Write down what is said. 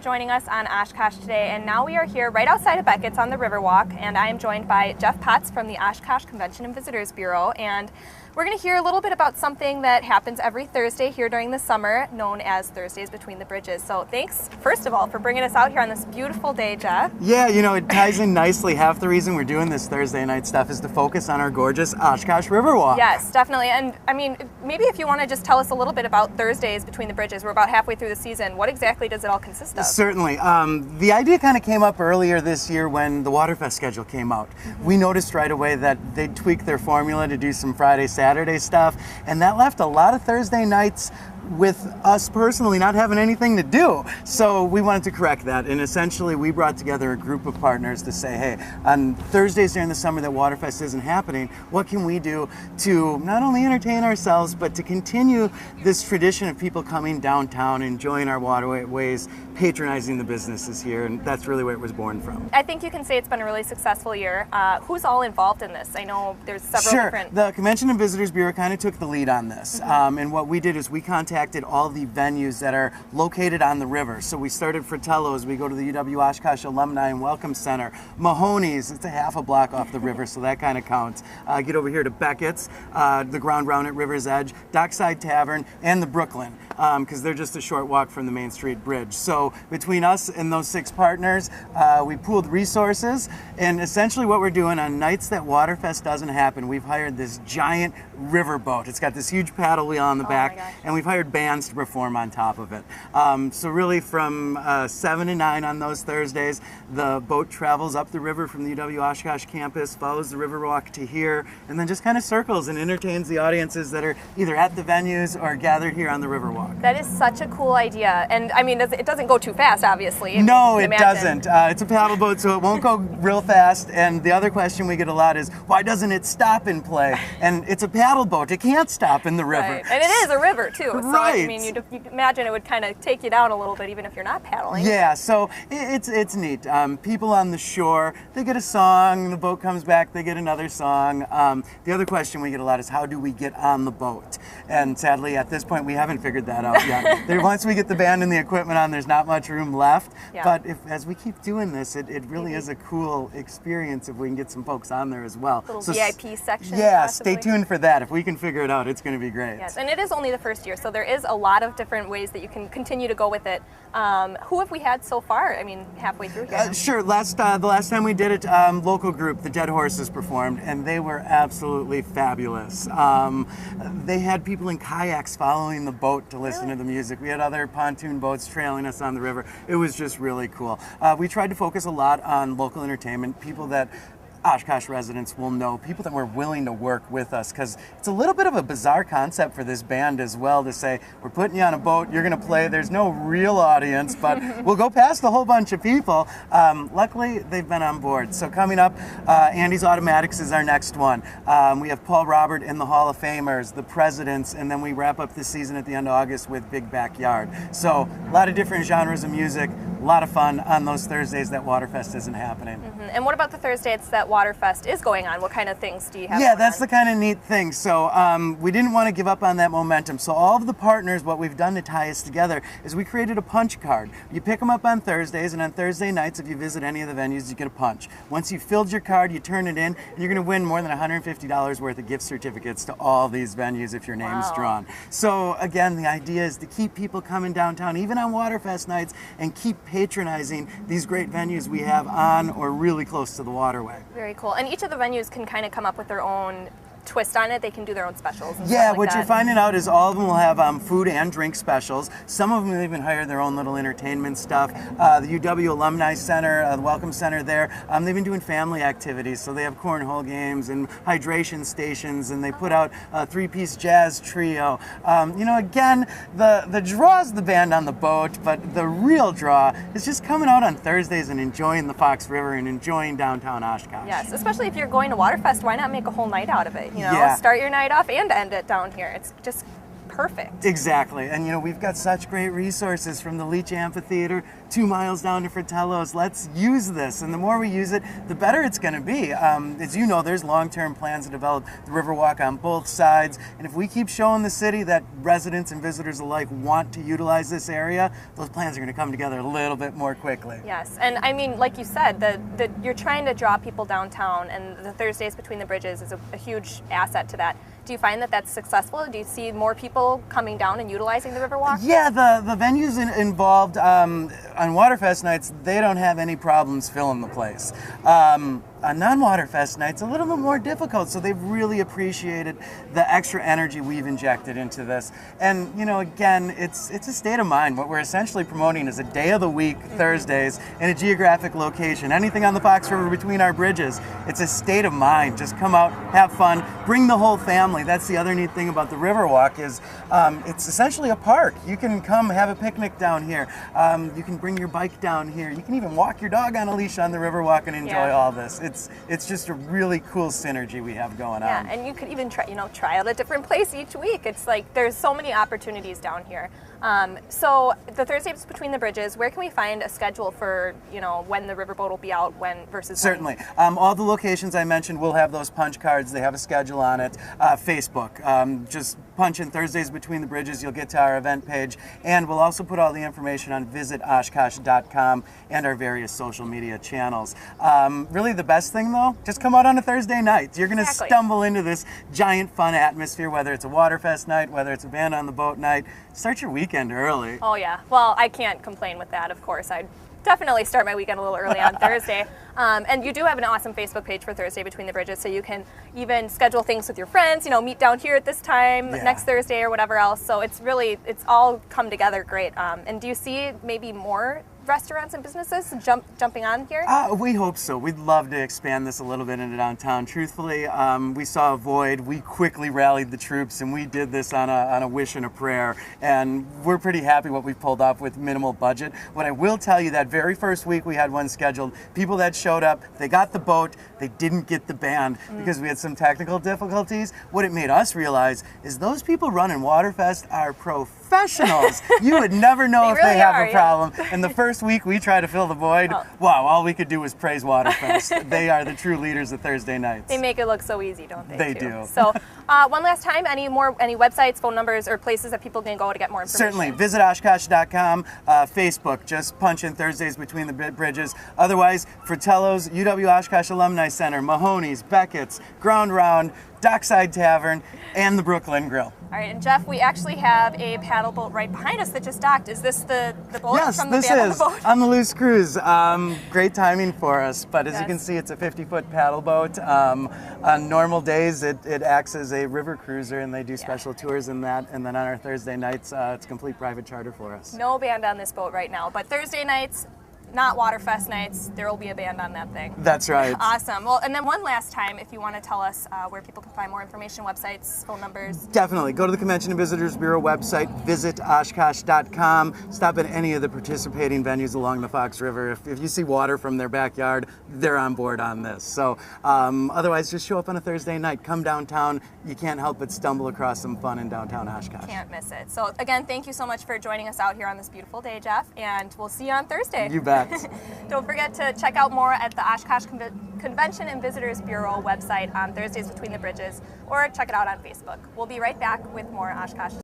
joining us on Oshkosh Today. And now we are here right outside of Beckett's on the Riverwalk, and I am joined by Jeff Potts from the Oshkosh Convention and Visitors Bureau. And we're going to hear a little bit about something that happens every Thursday here during the summer, known as Thursdays Between the Bridges. So thanks, first of all, for bringing us out here on this beautiful day, Jeff. Yeah, you know, it ties in nicely. Half the reason we're doing this Thursday night stuff is to focus on our gorgeous Oshkosh Riverwalk. Yes, definitely. And I mean, maybe if you want to just tell us a little bit about Thursdays Between the Bridges. We're about halfway through the season. What exactly does it all consist of? Certainly. The idea kind of came up earlier this year when the Waterfest schedule came out. We noticed right away that they'd tweak their formula to do some Friday, Saturday stuff, and that left a lot of Thursday nights with us personally not having anything to do. So we wanted to correct that, and essentially we brought together a group of partners to say, hey, on Thursdays during the summer that Waterfest isn't happening, what can we do to not only entertain ourselves, but to continue this tradition of people coming downtown, enjoying our waterways, patronizing the businesses here, and that's really where it was born from. I think you can say it's been a really successful year. Who's all involved in this? I know there's several different... The Convention and Visitors Bureau kind of took the lead on this, and what we did is we contacted all the venues that are located on the river. So we started Fratello's, we go to the UW Oshkosh Alumni and Welcome Center, Mahoney's, it's a half a block off the river, so that kind of counts. Get over here to Beckett's, the Ground Round at River's Edge, Dockside Tavern, and the Brooklyn, because they're just a short walk from the Main Street Bridge. So between us and those 6 partners, we pooled resources, and essentially what we're doing on nights that Waterfest doesn't happen, we've hired this giant river boat. It's got this huge paddle wheel on the back, and we've hired bands to perform on top of it. So really from 7 to 9 on those Thursdays, the boat travels up the river from the UW Oshkosh campus, follows the Riverwalk to here, and then just kind of circles and entertains the audiences that are either at the venues or gathered here on the Riverwalk. That is such a cool idea. And I mean, it doesn't go too fast, obviously. No, it doesn't. It's a paddle boat, so it won't go real fast. And the other question we get a lot is, why doesn't it stop and play? And it's a paddle boat. It can't stop in the river. Right. And it is a river, too. So, Right. I mean, you'd imagine it would kind of take you down a little bit, even if you're not paddling. Yeah, so it's neat. People on the shore, they get a song, the boat comes back, they get another song. The other question we get a lot is, how do we get on the boat? And sadly, at this point, we haven't figured that out yet. Once we get the band and the equipment on, there's not much room left. Yeah. But as we keep doing this, it really is a cool experience if we can get some folks on there as well. Little VIP section. Yeah, possibly. stay tuned for that. If we can figure it out, it's going to be great. Yes, and it is only the first year, so there is a lot of different ways that you can continue to go with it. Who have we had so far? I mean, halfway through here. Sure. The last time we did it, local group, the Dead Horses, performed, and they were absolutely fabulous. They had people in kayaks following the boat to listen to the music. We had other pontoon boats trailing us on the river. It was just really cool. We tried to focus a lot on local entertainment, people that Oshkosh residents will know, people that were willing to work with us, because it's a little bit of a bizarre concept for this band as well to say, we're putting you on a boat, you're going to play, there's no real audience, but we'll go past a whole bunch of people. Luckily, they've been on board. So coming up, Andy's Automatics is our next one. We have Paul Robert in the Hall of Famers, the Presidents, and then we wrap up this season at the end of August with Big Backyard. So a lot of different genres of music, a lot of fun on those Thursdays that Waterfest isn't happening. And what about the Thursdays that Waterfest is going on? What kind of things do you have? Yeah, that's the kind of neat thing. So we didn't want to give up on that momentum. So all of the partners, what we've done to tie us together is we created a punch card. You pick them up on Thursdays, and on Thursday nights, if you visit any of the venues, you get a punch. Once you've filled your card, you turn it in, and you're going to win more than $150 worth of gift certificates to all these venues if your name's drawn. So again, the idea is to keep people coming downtown, even on Waterfest nights, and keep patronizing these great venues we have on or really close to the waterway. Very cool. And each of the venues can kind of come up with their own twist on it. They can do their own specials. And yeah, stuff like what that. you're finding out is all of them will have food and drink specials. Some of them even hire their own little entertainment stuff. The UW Alumni Center, the Welcome Center there, they've been doing family activities. So they have cornhole games and hydration stations, and they put out a 3-piece jazz trio. You know, again, the draw is the band on the boat, but the real draw is just coming out on Thursdays and enjoying the Fox River and enjoying downtown Oshkosh. Yes, especially if you're going to Waterfest, why not make a whole night out of it? You know, Yeah. start your night off and end it down here. It's just perfect. Exactly. And we've got such great resources from the Leach Amphitheater 2 miles down to Fratello's. Let's use this. And the more we use it, the better it's going to be. As you know, there's long-term plans to develop the Riverwalk on both sides. And if we keep showing the city that residents and visitors alike want to utilize this area, those plans are going to come together a little bit more quickly. Yes. And I mean, like you said, you're trying to draw people downtown, and the Thursdays Between the Bridges is a huge asset to that. Do you find that that's successful? Do you see more people coming down and utilizing the Riverwalk? Yeah, the venues involved on Waterfest nights, they don't have any problems filling the place. On non-Waterfest nights, a little bit more difficult, so they've really appreciated the extra energy we've injected into this. And, again, it's a state of mind. What we're essentially promoting is a day of the week, Thursdays, in a geographic location. Anything on the Fox River between our bridges, it's a state of mind. Just come out, have fun, bring the whole family. That's the other neat thing about the Riverwalk is it's essentially a park. You can come have a picnic down here. You can bring your bike down here. You can even walk your dog on a leash on the Riverwalk and enjoy all this. It's just a really cool synergy we have going on. Yeah, and you could even try out a different place each week. It's like there's so many opportunities down here. So the Thursdays Between the Bridges, where can we find a schedule for when the riverboat will be out, versus Certainly. All the locations I mentioned will have those punch cards. They have a schedule on it. Facebook, just punch in Thursdays Between the Bridges, you'll get to our event page, and we'll also put all the information on visitoshkosh.com and our various social media channels. Really the best thing though, just come out on a Thursday night. You're going to stumble into this giant fun atmosphere, whether it's a Waterfest night, whether it's a band on the boat night. Start your weekend early. Oh yeah, well I can't complain with that, of course. I'd definitely start my weekend a little early on Thursday. And you do have an awesome Facebook page for Thursday Between the Bridges, so you can even schedule things with your friends, meet down here at this time next Thursday or whatever else. So it's all come together great. And do you see maybe more restaurants and businesses jumping on here? We hope so. We'd love to expand this a little bit into downtown. Truthfully, we saw a void. We quickly rallied the troops, and we did this on a wish and a prayer. And we're pretty happy what we pulled off with minimal budget. What I will tell you, that very first week we had one scheduled, people that showed up, they got the boat, they didn't get the band because we had some technical difficulties. What it made us realize is those people running Waterfest are professionals. You would never know if they have a problem. And the first week we tried to fill the void, wow, all we could do was praise Waterfest. They are the true leaders of Thursday nights. They make it look so easy, don't they? They do. So one last time, any websites, phone numbers, or places that people can go to get more information? Certainly. Visit Oshkosh.com, Facebook, just punch in Thursdays Between the Bridges. Otherwise, Fratello's, UW Oshkosh Alumni Center, Mahoney's, Beckett's, Ground Round, Dockside Tavern, and the Brooklyn Grill. All right, and Jeff, we actually have a paddle boat right behind us that just docked. Is this the boat from the band on the boat? Yes, this is on the Loose Cruise. Great timing for us, but as you can see, it's a 50-foot paddle boat. On normal days, it acts as a river cruiser, and they do special tours in that. And then on our Thursday nights, it's a complete private charter for us. No band on this boat right now, but Thursday nights, not Waterfest nights, there will be a band on that thing. That's right. Awesome. Well, and then one last time, if you want to tell us where people can find more information, websites, phone numbers. Definitely. Go to the Convention and Visitors Bureau website, visit Oshkosh.com, stop at any of the participating venues along the Fox River. If you see water from their backyard, they're on board on this. So otherwise, just show up on a Thursday night, come downtown. You can't help but stumble across some fun in downtown Oshkosh. Can't miss it. So again, thank you so much for joining us out here on this beautiful day, Jeff, and we'll see you on Thursday. You bet. Don't forget to check out more at the Oshkosh Convention and Visitors Bureau website on Thursdays Between the Bridges, or check it out on Facebook. We'll be right back with more Oshkosh